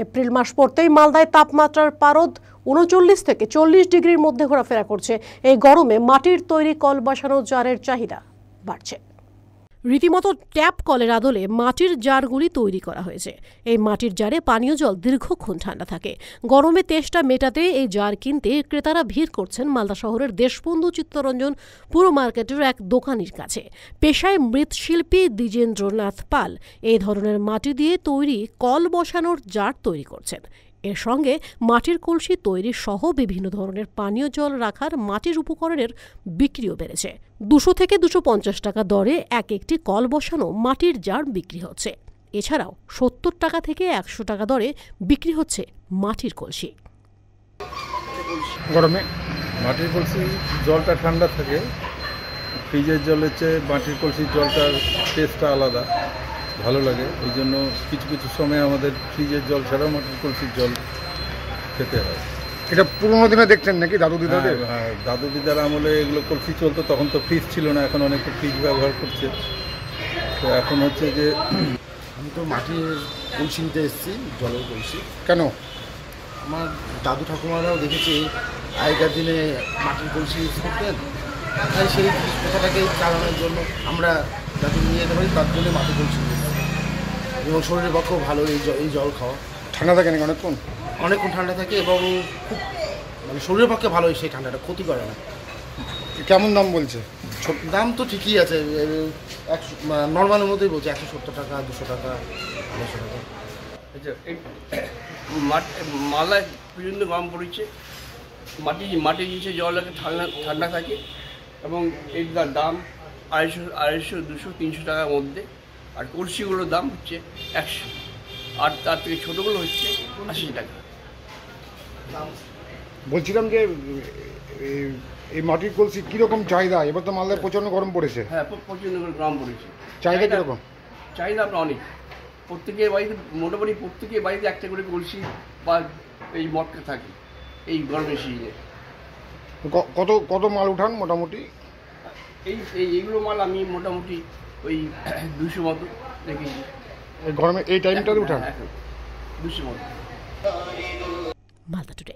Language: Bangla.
এপ্রিল মাস পড়তেই মালদায় তাপমাত্রার পারদ ৩৯ থেকে ৪০ ডিগ্রির মধ্যে ঘোরাফেরা করছে। এই গরমে মাটির তৈরি কল বসানো জারের চাহিদা বাড়ছে। রীতিমতো ট্যাপ কলের আদলে মাটির জারগুলি তৈরি করা হয়েছে। এই মাটির জারে পানীয় জল দীর্ঘক্ষণ ঠান্ডা থাকে। গরমে তেষ্টা মেটাতে এই জার কিনতে ক্রেতারা ভিড় করছেন মালদা শহরের দেশবন্ধু চিত্তরঞ্জন পুর মার্কেটের এক দোকানির কাছে। পেশায় মৃৎশিল্পী দ্বিজেন্দ্রনাথ পাল এই ধরনের মাটি দিয়ে তৈরি কল বসানোর জার তৈরি করছেন। এর সঙ্গে মাটির কলসি তৈরি সহ বিভিন্ন ধরনের পানীয় জল রাখার মাটির উপকরণের বিক্রিও বেড়েছে। ২০০ থেকে ২৫০ টাকা দরে একটি কল বসানো মাটির জার বিক্রি হচ্ছে। এছাড়াও ৭০ টাকা থেকে ১০০ টাকা দরে বিক্রি হচ্ছে মাটির কলসি। গরমে মাটির কলসি জলটা ঠান্ডা থাকে, ফ্রিজের জলের চেয়ে মাটির কলসির জলটার টেস্টটা আলাদা, ভালো লাগে। এই জন্য কিছু কিছু সময় আমাদের ফ্রিজের জল ছাড়াও মাটির কলসির জল খেতে হয়। এটা পুরোনো দিনে দেখছেন নাকি দাদু দিদাদের? হ্যাঁ, দাদু দিদার আমলে এগুলো কলসি চলতো, তখন তো ফ্রিজ ছিল না, এখন অনেকে ফ্রিজ ব্যবহার করছে। তো এখন হচ্ছে যে আমি তো মাটির কলসি নিতে এসেছি, জলের কলসি। কেন? আমার দাদু ঠাকুমারাও দেখেছি আগেকার দিনে মাটির কলসি ইউজ করতেন, তাই সেই কথাটাকে চালানোর জন্য আমরা যাতে নিয়ে যেতে পারি তার জন্য মাটির কলসি নিয়ে যাই। এবং শরীরের পক্ষেও ভালো এই জল খাওয়া। ঠান্ডা থাকে নাকি অনেকক্ষণ? অনেকক্ষণ ঠান্ডা থাকে এবং খুব মানে শরীরের পক্ষে ভালো, সেই ঠান্ডাটা ক্ষতি করে না। কেমন দাম বলছে? দাম তো ঠিকই আছে, নর্মালের মধ্যেই বলছে ১৭০ টাকা, ২০০ টাকা, ২৫০ টাকা। মালায় প্রচণ্ড গরম পড়েছে, মাটি নিচে জল লাগে, ঠান্ডা থাকে এবং এর দাম ২৫০, ২০০, ৩০০ টাকার মধ্যে। আর কলসিগুলোর দাম হচ্ছে ১০০, আর তার থেকে ছোটোগুলো হচ্ছে ৮০ টাকা। বলছিলাম যে এই মাটির কলসি কীরকম চাহিদা? এবার তো মালদায় প্রচণ্ড গরম পড়েছে। হ্যাঁ, প্রচণ্ড গরম পড়েছে। চাহিদা কীরকম? চাহিদা আপনার অনেক। প্রত্যেকের বাড়িতে মোটামুটি প্রত্যেকের বাড়িতে একটা করে কলসি বা এই মটকা থাকে এই গরমের সিজনে। কত কত মাল উঠান মোটামুটি? এইগুলো মাল আমি মোটামুটি ওই ২০০ মতো রেখেছি। এই গরমে এই টাইমটাতে উঠান? ২০০ মতো। মালদা টুডে।